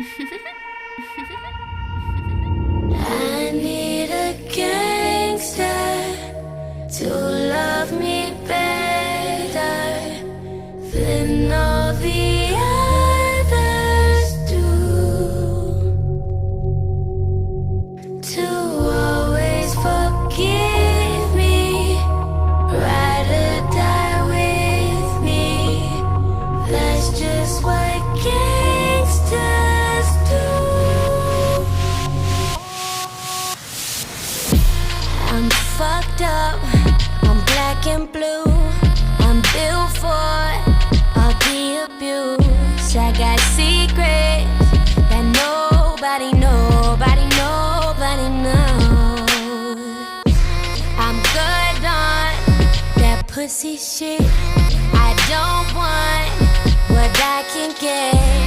I need a gangster to love me better than all the others do, to always forgive me, ride or die with me. That's just what gangsters do. I'm fucked up, I'm black and blue, I'm built for all the abuse. I got secrets that nobody knows. I'm good on that pussy shit. I don't want what I can get.